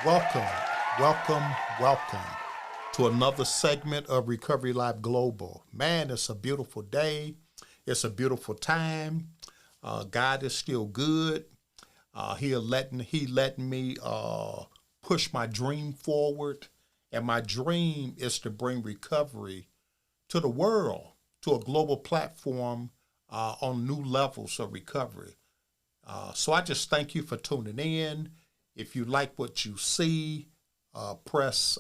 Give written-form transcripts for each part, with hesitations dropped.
Welcome, welcome to another segment of Recovery Life Global. Man, it's a beautiful day. It's a beautiful time. God is still good. He letting me push my dream forward, and my dream is to bring recovery to the world, to a global platform on new levels of recovery. So I just thank you for tuning in. If you like what you see, press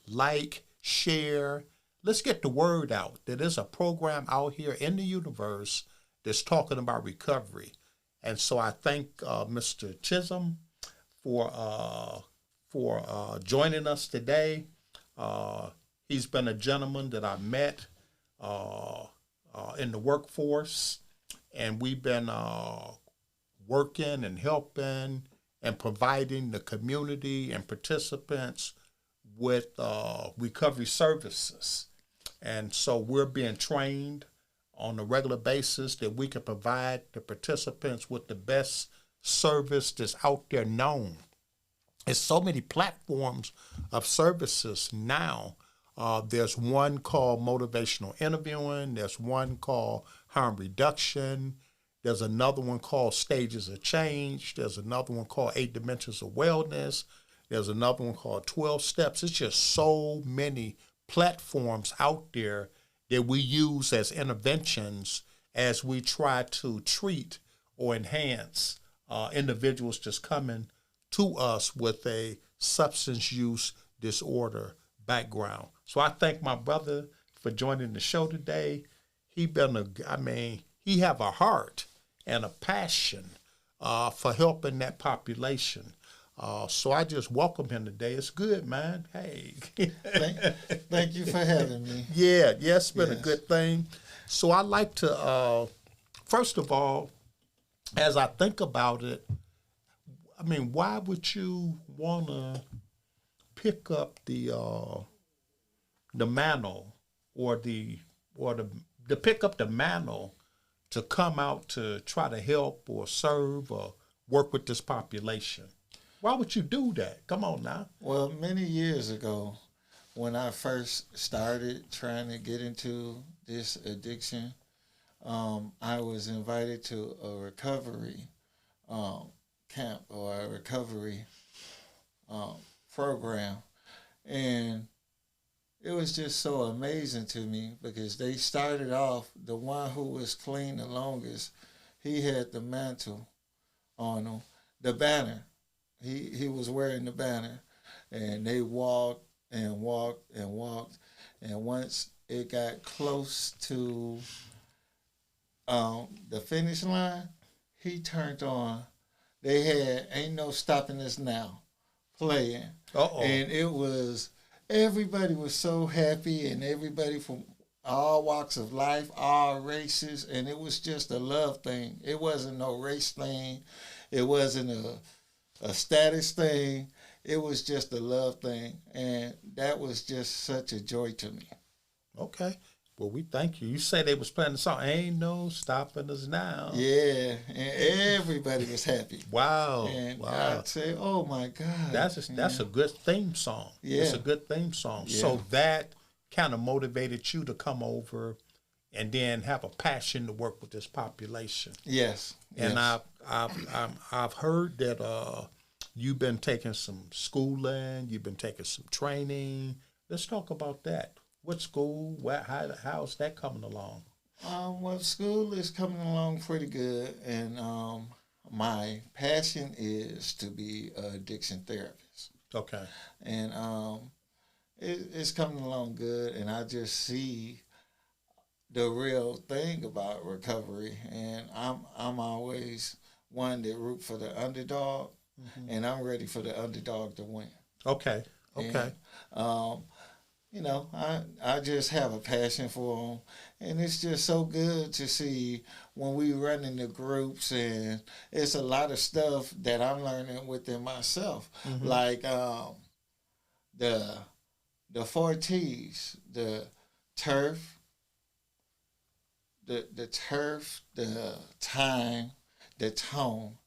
like, share. Let's get the word out that there's a program out here in the universe that's talking about recovery. And so I thank Mr. Chisolm for joining us today. He's been a gentleman that I met in the workforce, and we've been working and helping and providing the community and participants with recovery services. And so we're being trained on a regular basis that we can provide the participants with the best service that's out there known. There's so many platforms of services now. There's one called motivational interviewing. There's one called harm reduction. There's another one called Stages of Change. There's another one called 8 Dimensions of Wellness. There's another one called 12 Steps. It's just so many platforms out there that we use as interventions as we try to treat or enhance individuals just coming to us with a substance use disorder background. So I thank my brother for joining the show today. He have a heart and a passion for helping that population. So I just welcome him today. It's good, man. Hey. Thank you for having me. Yeah, it's been a good thing. So I like to, first of all, as I think about it, why would you want to pick up the mantle or to pick up the mantle to come out to try to help or serve or work with this population? Why would you do that? Come on now. Well, many years ago, when I first started trying to get into this addiction, I was invited to a recovery camp or a recovery program. And it was just so amazing to me because they started off, the one who was clean the longest, he had the mantle on him, the banner. He was wearing the banner, and they walked and walked and walked, and once it got close to the finish line, he turned on. They had "Ain't No Stopping Us Now" playing, and it was, everybody was so happy, and everybody from all walks of life, all races, and it was just a love thing. It wasn't no race thing. It wasn't a status thing. It was just a love thing, and that was just such a joy to me. Okay. Well, we thank you. You say they was playing the song, "Ain't No Stopping Us Now." Yeah, and everybody was happy. Wow. And wow. I'd say, oh my God. That's a good theme song. Yeah. It's a good theme song. Yeah. So that kind of motivated you to come over and then have a passion to work with this population. Yes. And yes. I've heard that you've been taking some schooling, you've been taking some training. Let's talk about that. What school? How's that coming along? Well, school is coming along pretty good, and my passion is to be an addiction therapist. Okay. And it's coming along good, and I just see the real thing about recovery, and I'm always one that root for the underdog, and I'm ready for the underdog to win. Okay. And, I just have a passion for them, and it's just so good to see when we run into groups, and it's a lot of stuff that I'm learning within myself, like the 4Ts, the turf, the time, the tone,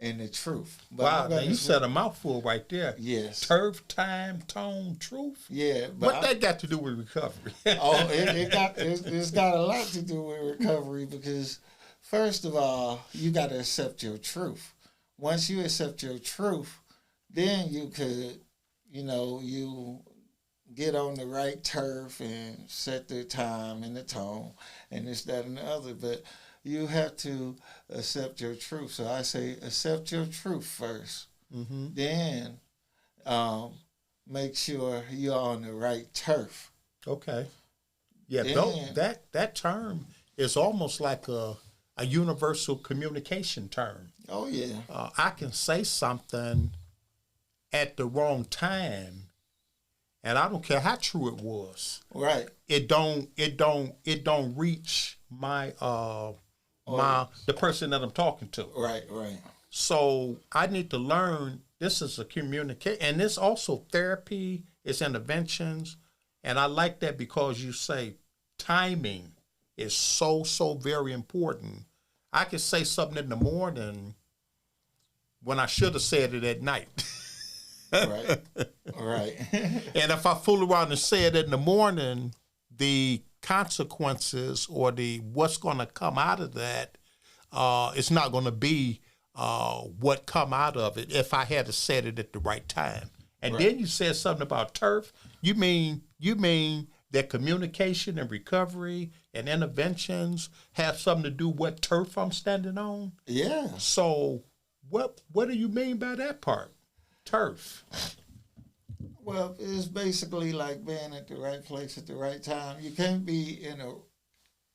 and the truth. But wow, now you said a mouthful right there. Yes. Turf, time, tone, truth. Yeah. But what that got to do with recovery? It's got a lot to do with recovery because, first of all, you got to accept your truth. Once you accept your truth, then you could, you get on the right turf and set the time and the tone and this, that, and the other. But you have to accept your truth. So I say accept your truth first. Mm-hmm. Then make sure you're on the right turf. Okay. Yeah, that term is almost like a universal communication term. Oh, yeah. I can say something at the wrong time, and I don't care how true it was. Right. It don't reach my the person that I'm talking to. Right. So I need to learn this is a communication, and this also therapy, it's interventions, and I like that because you say timing is so very important. I could say something in the morning when I should have said it at night. Right. And if I fool around and say it in the morning, the consequences or what's going to come out of that, it's not going to be what come out of it if I had said it at the right time. And then you said something about turf. You mean that communication and recovery and interventions have something to do with what turf I'm standing on? Yeah. So what do you mean by that part? Turf. Well, it's basically like being at the right place at the right time. You can't be in a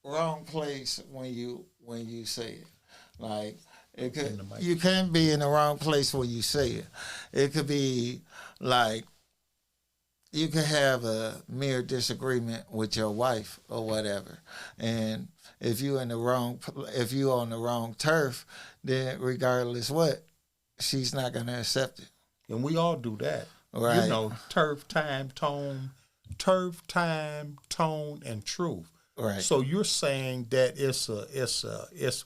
wrong place when you say it. Like you can't be in the wrong place when you say it. It could be like you could have a mere disagreement with your wife or whatever, and if you're on the wrong turf, then regardless what, she's not gonna accept it. And we all do that. Right. Turf, time, tone, and truth. Right. So you're saying that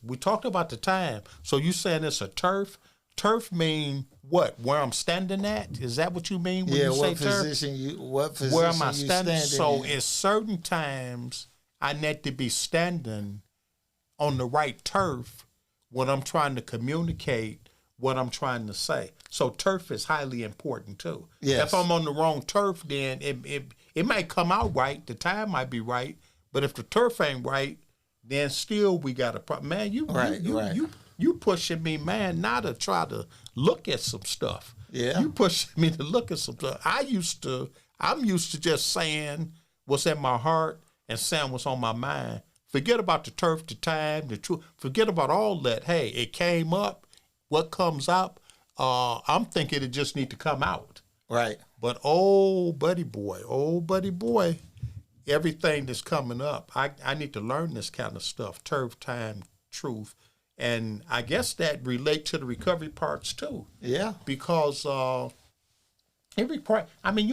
we talked about the time. So you're saying it's a turf. Turf mean what? Where I'm standing at? Is that what you mean when you say turf? What position where am I standing? So in? At certain times I need to be standing on the right turf when I'm trying to communicate what I'm trying to say. So turf is highly important too. Yes. If I'm on the wrong turf, then it might come out right. The time might be right, but if the turf ain't right, then still we got a problem. Man, you pushing me, man, now to try to look at some stuff. Yeah. You pushing me to look at some stuff. I'm used to just saying what's in my heart and saying what's on my mind. Forget about the turf, the time, the truth. Forget about all that. Hey, it came up. What comes up, I'm thinking it just need to come out. Right. But oh, buddy boy, everything that's coming up, I need to learn this kind of stuff, turf, time, truth. And I guess that relate to the recovery parts too. Yeah. Because you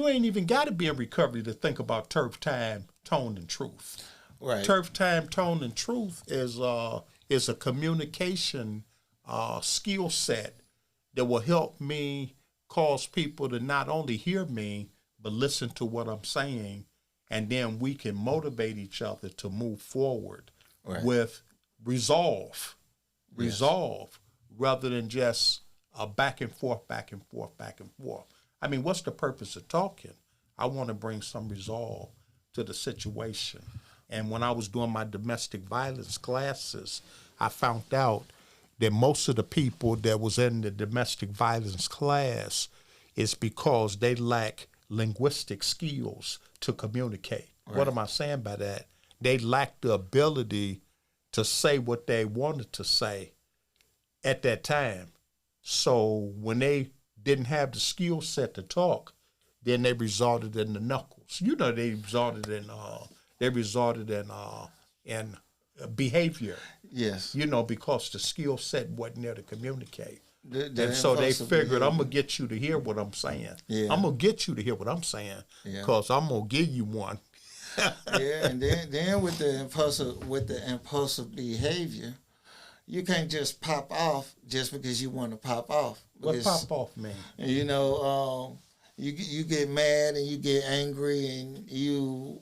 ain't even got to be in recovery to think about turf, time, tone, and truth. Right. Turf, time, tone, and truth is a communication skill set that will help me cause people to not only hear me, but listen to what I'm saying. And then we can motivate each other to move forward with resolve, rather than just back and forth. I mean, what's the purpose of talking? I want to bring some resolve to the situation. And when I was doing my domestic violence classes, I found out that most of the people that was in the domestic violence class is because they lack linguistic skills to communicate. Right. What am I saying by that? They lack the ability to say what they wanted to say at that time. So when they didn't have the skill set to talk, then they resorted in the knuckles. They resorted in behavior. Yes. Because the skill set wasn't there to communicate. And so they figured, I'm going to get you to hear what I'm saying. Yeah. I'm going to get you to hear what I'm saying because I'm going to give you one. Yeah, and then with the impulsive behavior, you can't just pop off just because you want to pop off. What pop off mean? You know, you get mad and you get angry and you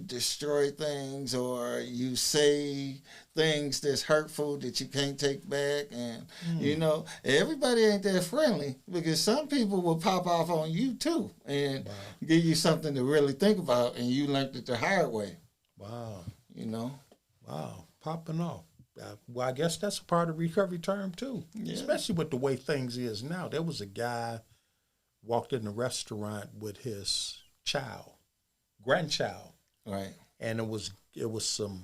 destroy things or you say things that's hurtful that you can't take back. And, you know, everybody ain't that friendly because some people will pop off on you too and give you something to really think about, and you learned it the hard way. Wow. You know? Wow. Popping off. Well, I guess that's a part of recovery term too, especially with the way things is now. There was a guy walked in the restaurant with his grandchild. Right. And it was some,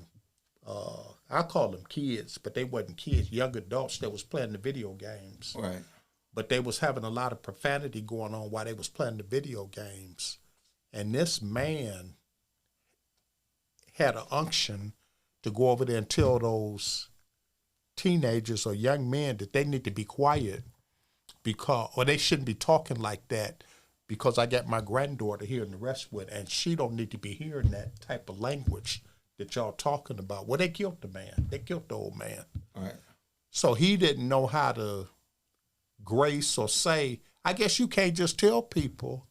I call them kids, but they wasn't kids, young adults that was playing the video games. Right. But they was having a lot of profanity going on while they was playing the video games. And this man had an unction to go over there and tell those teenagers or young men that they need to be quiet or they shouldn't be talking like that, because I got my granddaughter here in the Westwood, and she don't need to be hearing that type of language that y'all talking about. Well, they killed the man. They killed the old man. Right. So he didn't know how to grace or say, I guess you can't just tell people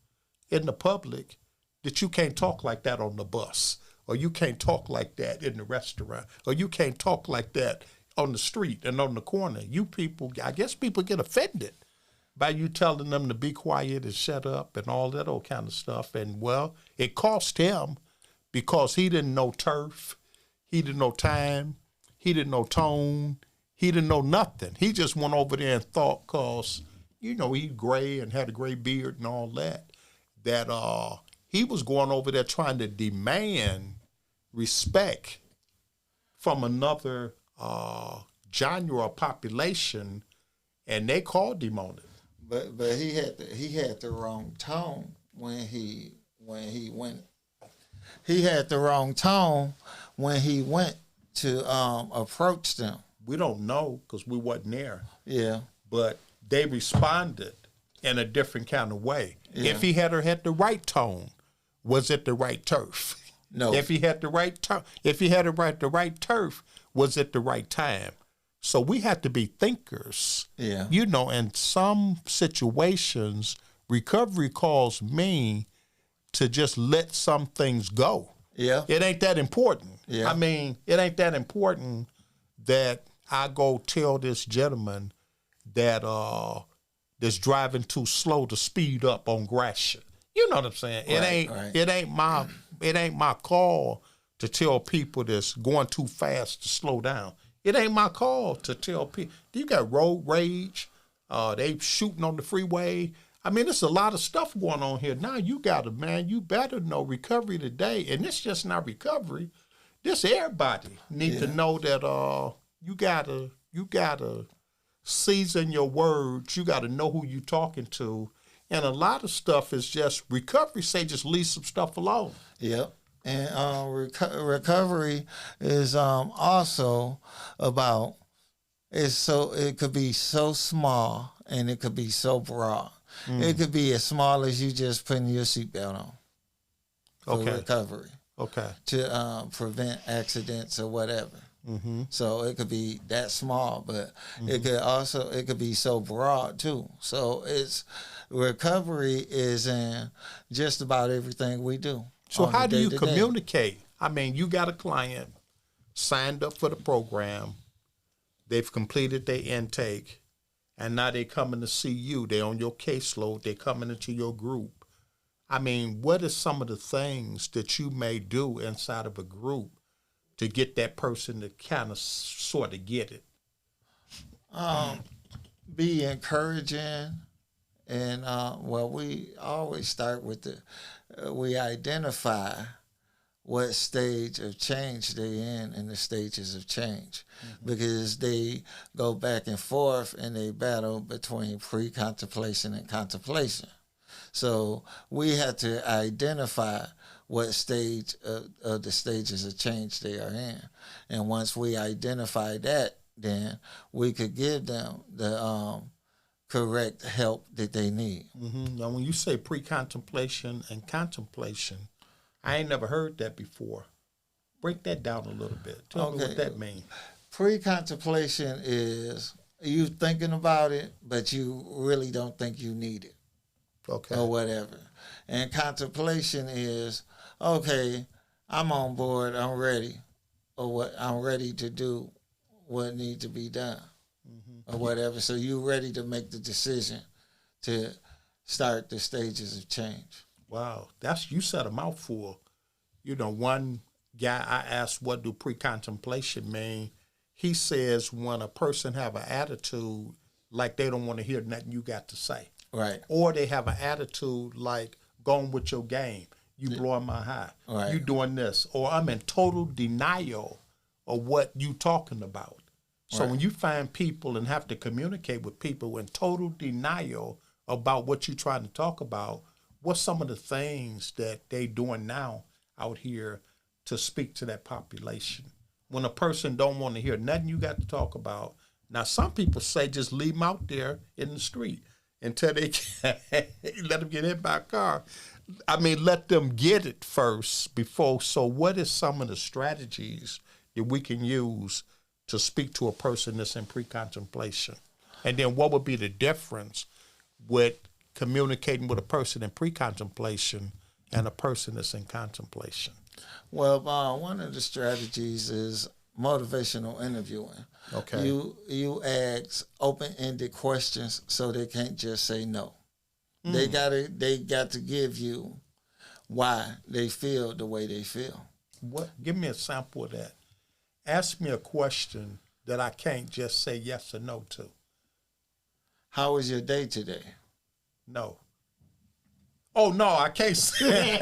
in the public that you can't talk like that on the bus, or you can't talk like that in the restaurant, or you can't talk like that on the street and on the corner. You people, I guess people get offended by you telling them to be quiet and shut up and all that old kind of stuff. And, well, it cost him because he didn't know turf. He didn't know time. He didn't know tone. He didn't know nothing. He just went over there and thought, because, you know, he gray and had a gray beard and all that, that he was going over there trying to demand respect from another genre or population, and they called him on it. But he had the wrong tone when he went. He had the wrong tone when he went to approach them. We don't know because we wasn't there. Yeah. But they responded in a different kind of way. Yeah. If he had the right tone, was it the right turf? No. If he had the right the right turf, was it the right time? So we have to be thinkers. Yeah. You know, in some situations, recovery calls me to just let some things go. Yeah. It ain't that important. Yeah. I mean, it ain't that important that I go tell this gentleman that that's driving too slow to speed up on Gratiot. You know what I'm saying? It ain't my call to tell people that's going too fast to slow down. It ain't my call to tell people. You got road rage. They shooting on the freeway. I mean, there's a lot of stuff going on here. Now you better know recovery today. And it's just not recovery. This everybody need to know that you gotta season your words. You gotta know who you talking to. And a lot of stuff is just recovery. Say just leave some stuff alone. Yep. And recovery is also about it could be so small and it could be so broad. It could be as small as you just putting your seatbelt on for recovery. Okay. To prevent accidents or whatever. Mm-hmm. So it could be that small, but it could be so broad too. So recovery is in just about everything we do. So how do you communicate? I mean, you got a client signed up for the program, they've completed their intake, and now they're coming to see you. They're on your caseload. They're coming into your group. I mean, what are some of the things that you may do inside of a group to get that person to kind of sort of get it? Be encouraging. And, we always start with we identify what stage of change they're in the stages of change. Mm-hmm. Because they go back and forth and they battle between pre-contemplation and contemplation. So we have to identify what stage of the stages of change they are in. And once we identify that, then we could give them the correct help that they need. Mm-hmm. Now, when you say pre-contemplation and contemplation, I ain't never heard that before. Break that down a little bit. Tell me what that means. Pre-contemplation is you thinking about it, but you really don't think you need it. Okay. Or whatever. And contemplation is, okay, I'm on board, I'm ready. Or what I'm ready to do what needs to be done. Or whatever. So you're ready to make the decision to start the stages of change. Wow. You said a mouthful. One guy I asked, what do pre-contemplation mean? He says when a person have an attitude like they don't want to hear nothing you got to say. Right. Or they have an attitude like going with your game. You blowing my high. Right. You doing this. Or I'm in total denial of what you talking about. So Right. when you find people and have to communicate with people in total denial about what you're trying to talk about, what's some of the things that they doing now out here to speak to that population? When a person don't want to hear nothing you got to talk about. Now, some people say just leave them out there in the street until they let them get hit by a car. I mean, let them get it first before. So what is some of the strategies that we can use to speak to a person that's in pre-contemplation? And then what would be the difference with communicating with a person in pre-contemplation and a person that's in contemplation? Well, one of the strategies is motivational interviewing. Okay. You ask open-ended questions so they can't just say no. They got to give you why they feel the way they feel. What? Give me a sample of that. Ask me a question that I can't just say yes or no to. How was your day today? No. Oh, no, I can't say.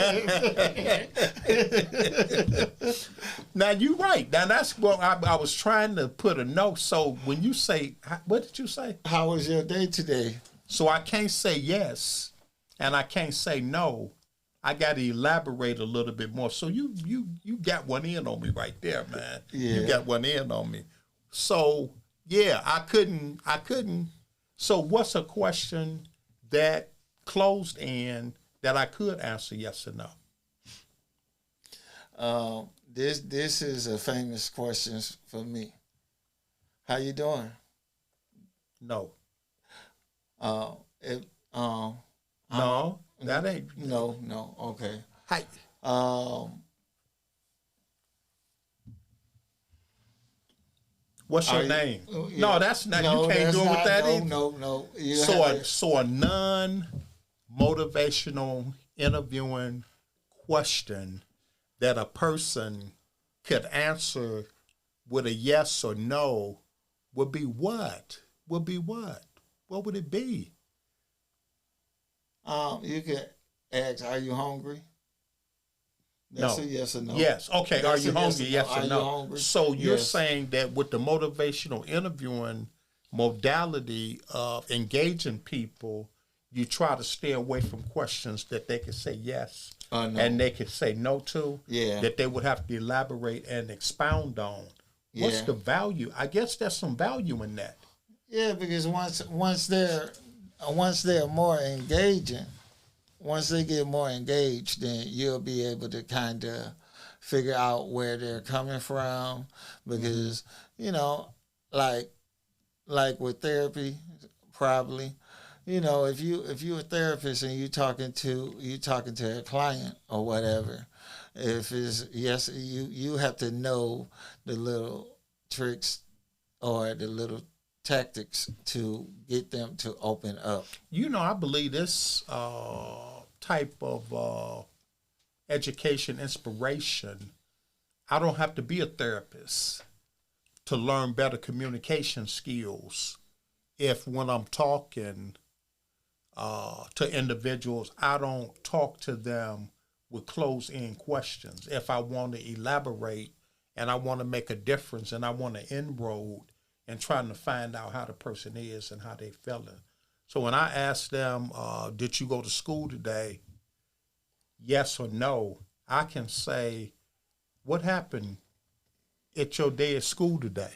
Now, you're right. Now, that's what I was trying to put a no. So when you say, what did you say? How was your day today? So I can't say yes and I can't say no. I got to elaborate a little bit more. So you got one in on me right there, man. Yeah. You got one in on me. So, yeah, I couldn't. So what's a question that closed in that I could answer yes or no? This is a famous question for me. How you doing? No. No, that ain't. No. Okay. Hi. What's your name? Yeah. No, that's not. You can't do it with that either. No. So a non-motivational interviewing question that a person could answer with a yes or no would be what? Would be what? What would it be? You could ask, are you hungry? That's No. a yes or no. Yes. Okay. That's Are you hungry? Yes or Are no. you hungry? So you're Yes. saying that with the motivational interviewing modality of engaging people, you try to stay away from questions that they could say yes No. and they could say no to. Yeah. That they would have to elaborate and expound on. What's Yeah. the value? I guess there's some value in that. Yeah, because once they're more engaging, once they get more engaged, then you'll be able to kind of figure out where they're coming from. Because like with therapy, probably, if you're a therapist and you're talking to a client or whatever, if it's yes, you have to know the little tricks or the little tactics to get them to open up. I believe this type of education inspiration, I don't have to be a therapist to learn better communication skills. If when I'm talking to individuals, I don't talk to them with closed-end questions. If I want to elaborate and I want to make a difference and I want to inroad and trying to find out how the person is and how they feeling. So when I ask them, did you go to school today? Yes or no, I can say, what happened at your day at school today?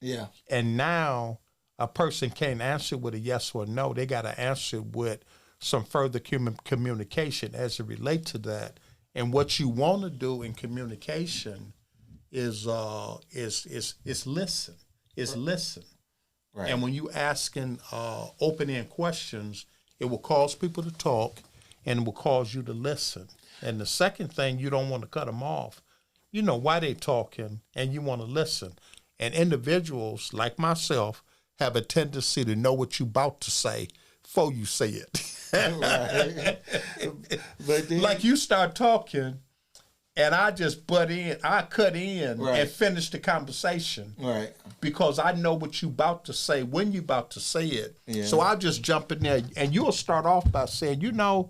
Yeah. And now a person can't answer with a yes or no. They got to answer with some further communication as it relates to that. And what you want to do in communication is listen. Is listen. Right. And when you asking open-end questions, it will cause people to talk, and it will cause you to listen. And the second thing, you don't want to cut them off. You know why they talking, and you want to listen. And individuals like myself have a tendency to know what you about to say before you say it. Right. But then, like you start talking, and I just cut in right. and finish the conversation. Right. Because I know what you about to say when you about to say it. Yeah. So I'll just jump in there, and you'll start off by saying, when I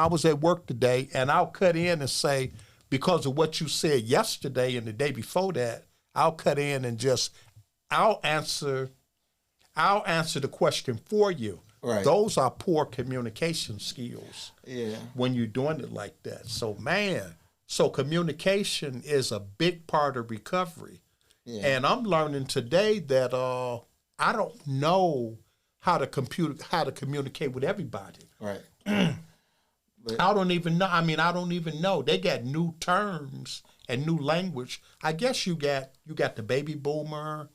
was at work today, and I'll cut in and say, because of what you said yesterday and the day before that, I'll cut in and I'll answer the question for you. Right. Those are poor communication skills. Yeah. When you're doing it like that. So communication is a big part of recovery. Yeah. And I'm learning today that I don't know how to communicate with everybody. Right. I don't even know. They got new terms and new language. I guess you got the baby boomer,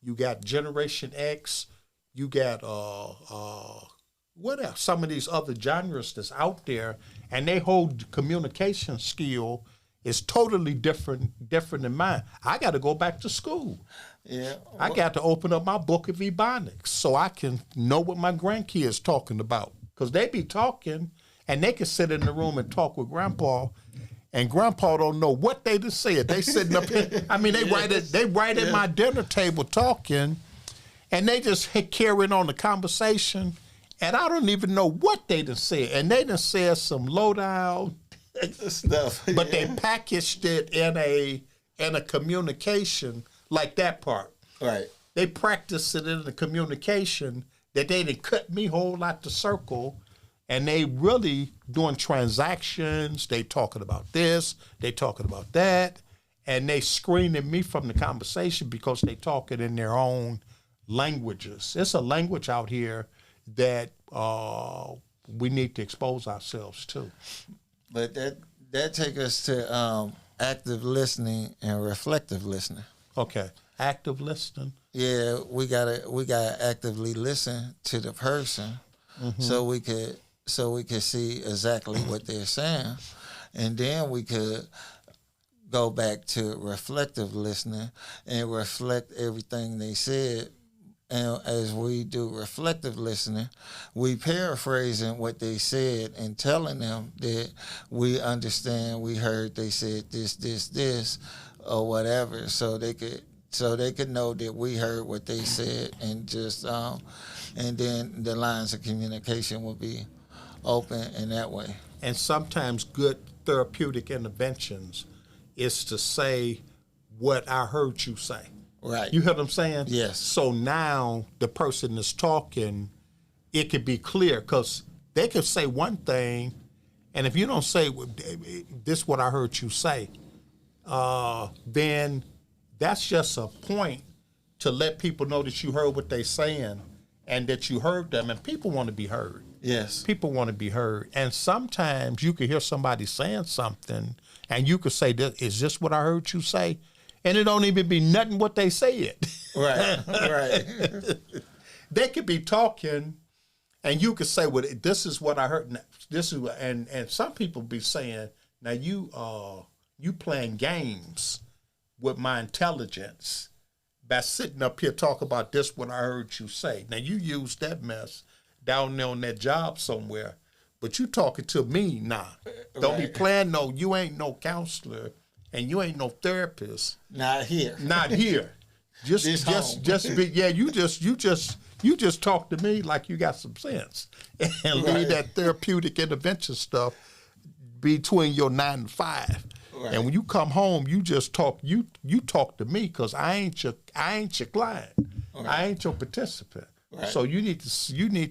you got Generation X, you got what else? Some of these other genres that's out there, and their whole communication skill is totally different than mine. I got to go back to school. Yeah. I got to open up my book of Ebonics so I can know what my grandkids talking about. Because they be talking, and they can sit in the room and talk with Grandpa, and Grandpa don't know what they just said. They sitting up here. I mean, they right at my dinner table talking, and they just carrying on the conversation, and I don't even know what they done said. And they done said some low-down stuff. But they packaged it in a communication like that part. Right. They practiced it in the communication that they didn't cut me whole out the circle, and they really doing transactions. They talking about this, they talking about that, and they screening me from the conversation because they talking in their own languages. It's a language out here that we need to expose ourselves to. But that take us to active listening and reflective listening. Okay, active listening. Yeah, we gotta actively listen to the person, so we could see exactly what they're saying, and then we could go back to reflective listening and reflect everything they said. And as we do reflective listening, we paraphrasing what they said and telling them that we understand, we heard they said this, or whatever, so they could know that we heard what they said, and just and then the lines of communication will be open in that way. And sometimes good therapeutic interventions is to say what I heard you say. Right. You hear what I'm saying? Yes. So now the person that's talking, it could be clear, because they could say one thing, and if you don't say, this is what I heard you say, then that's just a point to let people know that you heard what they're saying and that you heard them. And people want to be heard. Yes. People want to be heard. And sometimes you could hear somebody saying something, and you could say, is this what I heard you say? And it don't even be nothing what they said. Right, right. They could be talking, and you could say, well, this is what I heard. This is, and some people be saying, now you playing games with my intelligence by sitting up here talking about this what I heard you say. Now you use that mess down there on that job somewhere, but you talking to me now. Don't be playing you ain't no counselor and you ain't no therapist. Not here. Not here. Just be you just talk to me like you got some sense. And leave that therapeutic intervention stuff between your 9 to 5. Right. And when you come home, you just talk. You talk to me, because I ain't your client. Right. I ain't your participant. Right. So you need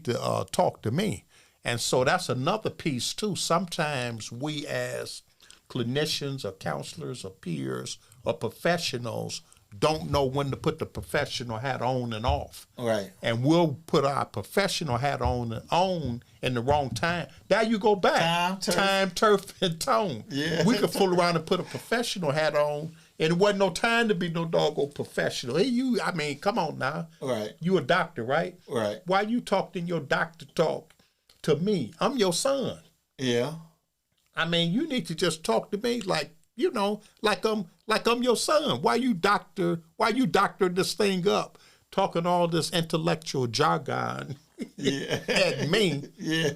to talk to me. And so that's another piece too. Sometimes we as clinicians or counselors or peers or professionals, don't know when to put the professional hat on and off. Right. And we'll put our professional hat on in the wrong time. There you go back. Time, turf, and tone. Yeah. We could fool around and put a professional hat on, and it wasn't no time to be no doggone professional. Hey, come on now. Right. You a doctor, right? Right. Why you talking your doctor talk to me? I'm your son. Yeah. You need to just talk to me like I'm your son. Why you doctor this thing up, talking all this intellectual jargon at me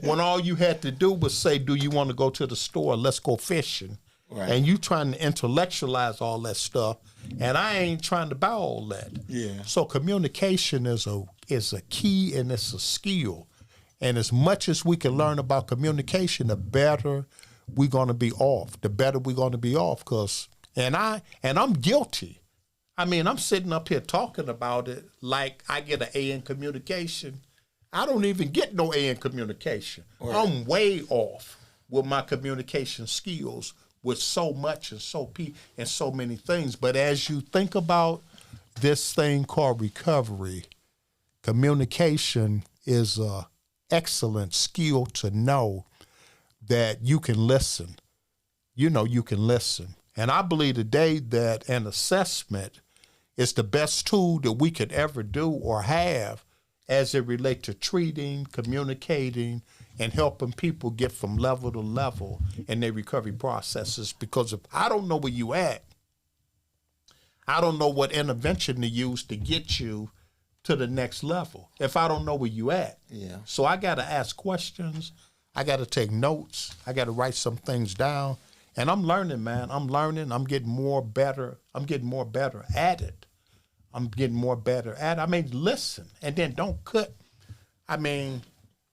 when all you had to do was say, do you want to go to the store? Let's go fishing. Right. And you trying to intellectualize all that stuff, and I ain't trying to buy all that. Yeah. So communication is a key, and it's a skill. And as much as we can learn about communication, the better we're going to be off. The better we're going to be off. And I'm guilty. I'm sitting up here talking about it like I get an A in communication. I don't even get no A in communication. Right. I'm way off with my communication skills with so much and so many things. But as you think about this thing called recovery, communication is a excellent skill to know that you can listen. You can listen. And I believe today that an assessment is the best tool that we could ever do or have as it relates to treating, communicating, and helping people get from level to level in their recovery processes. Because if I don't know where you at, I don't know what intervention to use to get you to the next level if I don't know where you at. Yeah. So I got to ask questions. I got to take notes. I got to write some things down. And I'm learning, man. I'm learning. I'm getting more better. I'm getting more better at it. Listen, and then don't cut.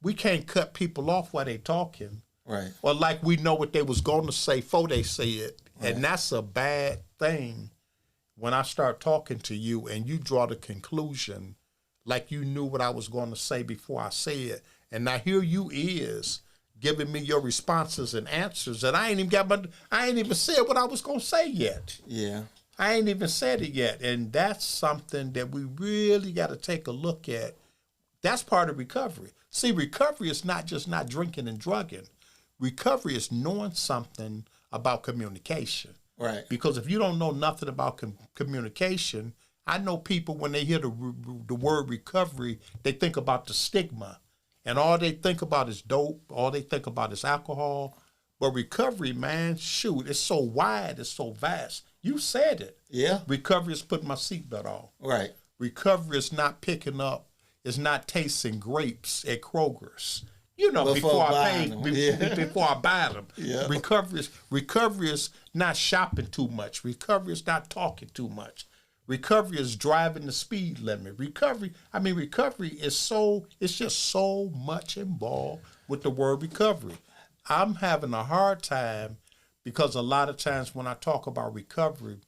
We can't cut people off while they talking. Right. Or like we know what they was going to say before they say it. Right. And that's a bad thing when I start talking to you and you draw the conclusion like you knew what I was going to say before I say it. And now here you is giving me your responses and answers, and I ain't even said what I was going to say yet. Yeah. I ain't even said it yet. And that's something that we really got to take a look at. That's part of recovery. See, recovery is not just not drinking and drugging. Recovery is knowing something about communication. Right. Because if you don't know nothing about communication, I know people, when they hear the word recovery, they think about the stigma. And all they think about is dope. All they think about is alcohol. But recovery, man, shoot, it's so wide, it's so vast. You said it. Yeah. Recovery is putting my seatbelt on. Right. Recovery is not picking up, is not tasting grapes at Kroger's. Before I buy them. Yeah. Recovery is not shopping too much. Recovery is not talking too much. Recovery is driving the speed limit. Recovery is it's just so much involved with the word recovery. I'm having a hard time because a lot of times when I talk about recovery,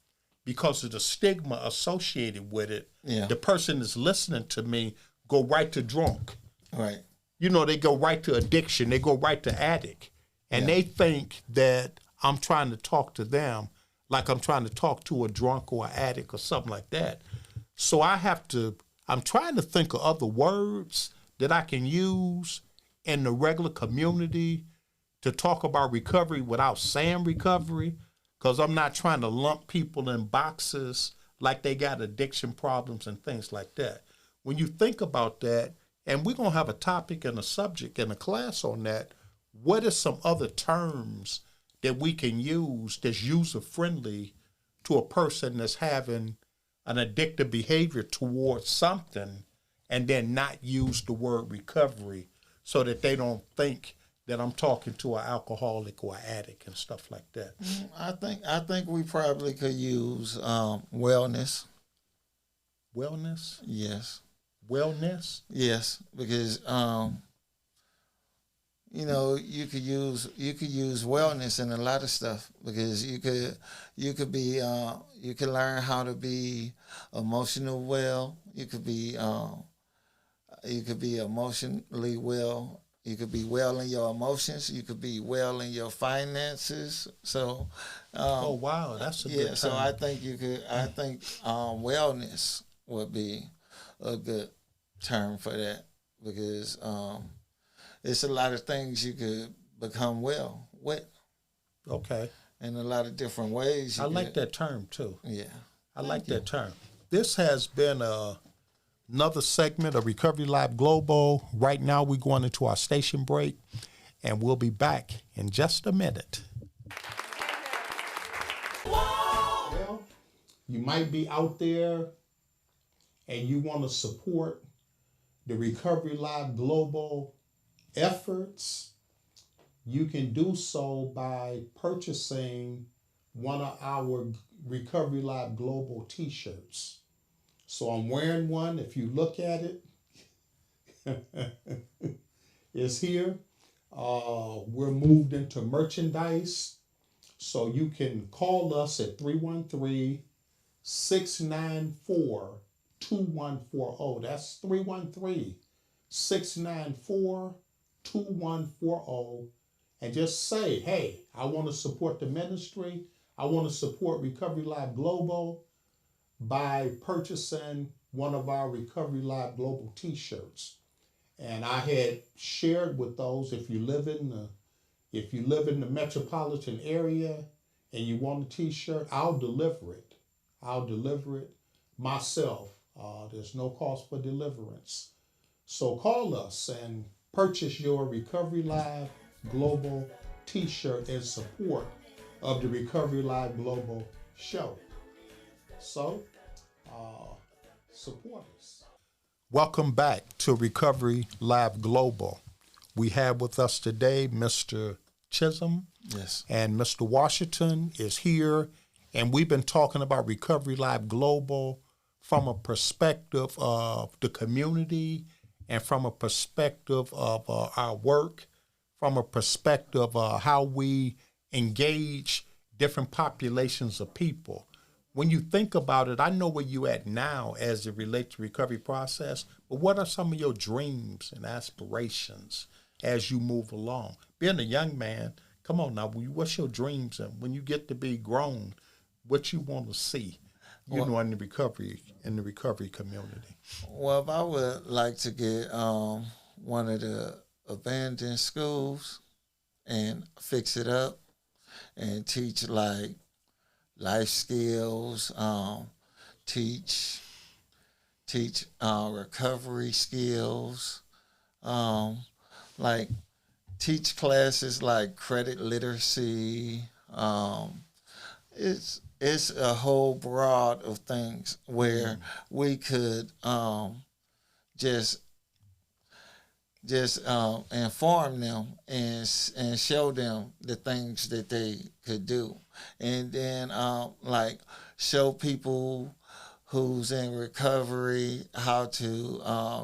because of the stigma associated with it, the person that's listening to me go right to drunk. Right. They go right to addiction. They go right to addict. And they think that I'm trying to talk to them like I'm trying to talk to a drunk or an addict or something like that. So I'm trying to think of other words that I can use in the regular community to talk about recovery without saying recovery, because I'm not trying to lump people in boxes like they got addiction problems and things like that. When you think about that, and we're going to have a topic and a subject and a class on that, what are some other terms that we can use that's user-friendly to a person that's having an addictive behavior towards something, and then not use the word recovery so that they don't think that I'm talking to an alcoholic or an addict and stuff like that? I think we probably could use wellness. Wellness? Yes. Wellness? Yes, because you could use wellness in a lot of stuff, because you could learn how to be emotional well. You could be emotionally well You could be well in your emotions. You could be well in your finances. So, oh wow, that's a good term. So I think you could. I think wellness would be a good term for that because it's a lot of things you could become well with. Okay. In a lot of different ways. I like that term too. Yeah. I like that term. This has been another segment of Recovery Live Global. Right now we're going into our station break, and we'll be back in just a minute. Well, you might be out there and you want to support the Recovery Live Global efforts. You can do so by purchasing one of our Recovery Live Global t-shirts. So I'm wearing one. If you look at it, it's here. We're moved into merchandise. So you can call us at 313-694-2140. That's 313-694-2140. And just say, hey, I want to support the ministry. I want to support Recovery Live Global by purchasing one of our Recovery Live Global t-shirts. And I had shared with those, if you live in the metropolitan area and you want a t-shirt, I'll deliver it. I'll deliver it myself. There's no cost for deliverance. So call us and purchase your Recovery Live Global t-shirt in support of the Recovery Live Global show. So, support us. Welcome back to Recovery Live Global. We have with us today Mr. Chisolm. Yes. And Mr. Washington is here. And we've been talking about Recovery Live Global from a perspective of the community and from a perspective of our work, from a perspective of how we engage different populations of people. When you think about it, I know where you're at now as it relates to recovery process, but what are some of your dreams and aspirations as you move along? Being a young man, come on now, what's your dreams? And when you get to be grown, what you want to see, in the recovery community? Well, I would like to get one of the abandoned schools and fix it up and teach like life skills, teach recovery skills, like teach classes like credit literacy. It's a whole broad of things where we could just inform them and show them the things that they could do, and then like show people who's in recovery how to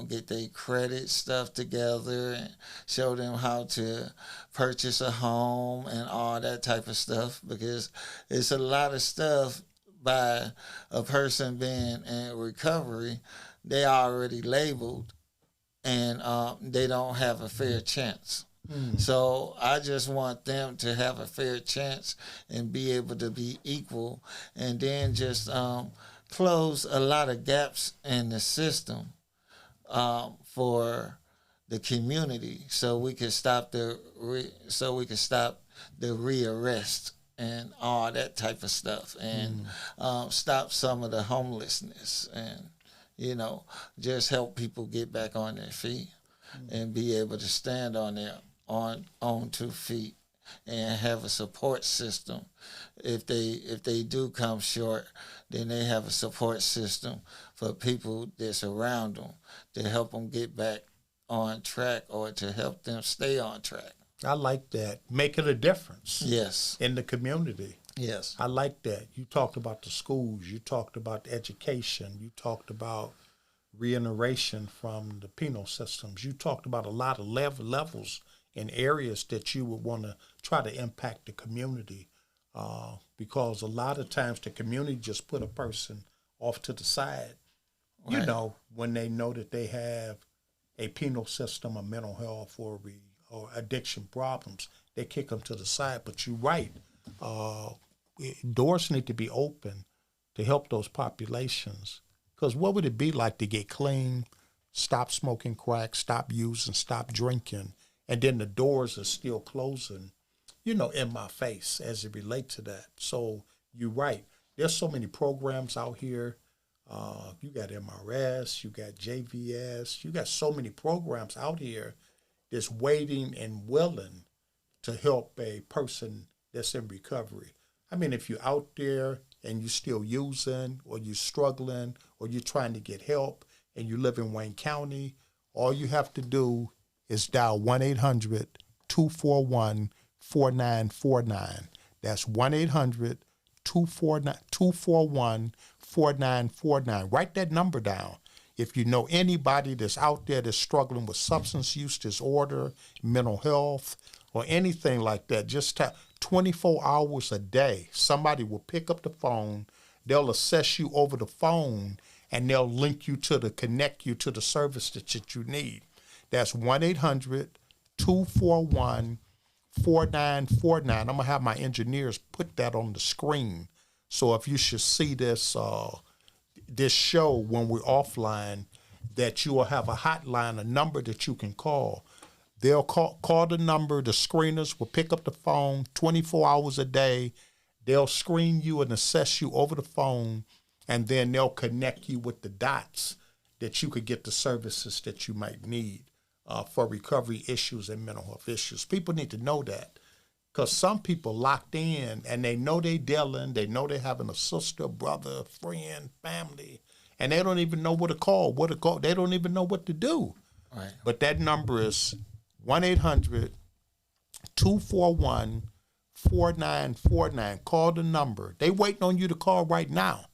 get their credit stuff together and show them how to purchase a home and all that type of stuff, because it's a lot of stuff by a person being in recovery, they already labeled and they don't have a fair chance. So I just want them to have a fair chance and be able to be equal, and then just close a lot of gaps in the system for the community, so we can stop the rearrest and all that type of stuff, and stop some of the homelessness, and just help people get back on their feet and be able to stand on their on 2 feet and have a support system. If they do come short, then they have a support system for people that's around them to help them get back on track or to help them stay on track. I like that. Making a difference. Yes. In the community. Yes. I like that. You talked about the schools. You talked about the education. You talked about reiteration from the penal systems. You talked about a lot of levels and areas that you would want to try to impact the community, because a lot of times the community just put a person off to the side, right, when they know that they have a penal system, a mental health, or or addiction problems, they kick them to the side. But you're right. Doors need to be open to help those populations. Because what would it be like to get clean, stop smoking crack, stop using, stop drinking, and then the doors are still closing, in my face as it relates to that. So you're right. There's so many programs out here. You got MRS, you got JVS, you got so many programs out here that's waiting and willing to help a person that's in recovery. I mean, if you're out there and you're still using, or you're struggling, or you're trying to get help, and you live in Wayne County, all you have to do is dial 1-800-241-4949. That's 1-800-241-4949. Write that number down. If you know anybody that's out there that's struggling with substance use disorder, mental health, or anything like that, just 24 hours a day, somebody will pick up the phone, they'll assess you over the phone, and they'll connect you to the service that you need. That's 1-800-241-4949. I'm going to have my engineers put that on the screen. So if you should see this show when we're offline, that you will have a hotline, a number that you can call. They'll call the number. The screeners will pick up the phone 24 hours a day. They'll screen you and assess you over the phone, and then they'll connect you with the dots that you could get the services that you might need for recovery issues and mental health issues. People need to know that, because some people locked in and they know they're dealing, they know they're having a sister, brother, friend, family, and they don't even know what to call. They don't even know what to do. Right. But that number is 1-800-241-4949. Call the number. They waiting on you to call right now.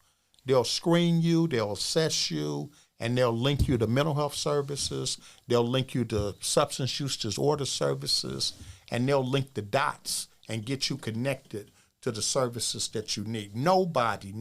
They'll screen you, they'll assess you, and they'll link you to mental health services. They'll link you to substance use disorder services, and they'll link the dots and get you connected to the services that you need. Nobody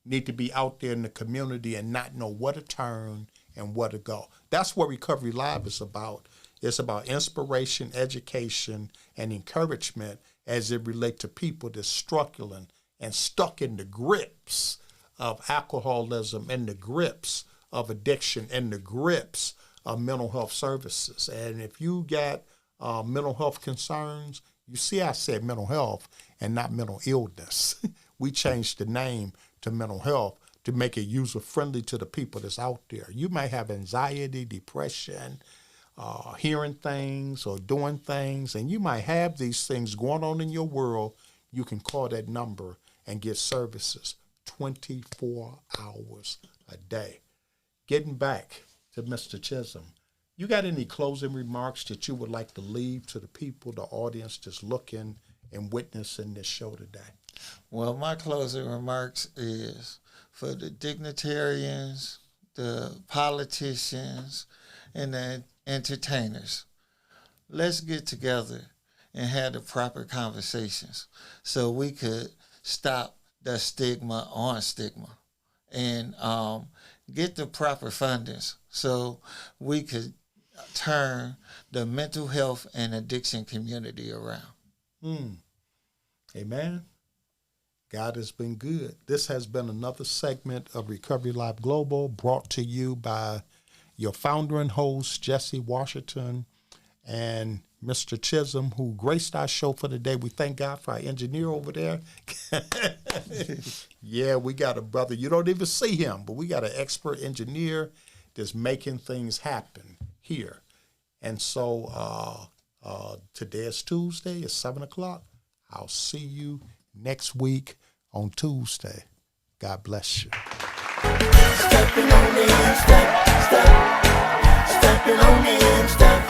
need to be out there in the community and not know where to turn and where to go. That's what Recovery Live is about. It's about inspiration, education, and encouragement as it relates to people that's struggling and stuck in the grips of alcoholism, in the grips of addiction, in the grips of mental health services. And if you got mental health concerns, you see I said mental health and not mental illness. We changed the name to mental health to make it user-friendly to the people that's out there. You may have anxiety, depression, hearing things or doing things, and you might have these things going on in your world. You can call that number and get services 24 hours a day. Getting back to Mr. Chisolm, you got any closing remarks that you would like to leave to the people, the audience that's looking and witnessing this show today? Well, my closing remarks is for the dignitarians, the politicians, and the entertainers. Let's get together and have the proper conversations so we could stop the stigma on stigma and get the proper fundings so we could turn the mental health and addiction community around. Amen. God has been good. This has been another segment of Recovery Live Global, brought to you by your founder and host, Jesse Washington, and Mr. Chisolm, who graced our show for the day. We thank God for our engineer over there. Yeah, we got a brother. You don't even see him, but we got an expert engineer that's making things happen here. And so today is Tuesday. It's 7 o'clock. I'll see you next week on Tuesday. God bless you. Stepping on in, step, stepping on in, step.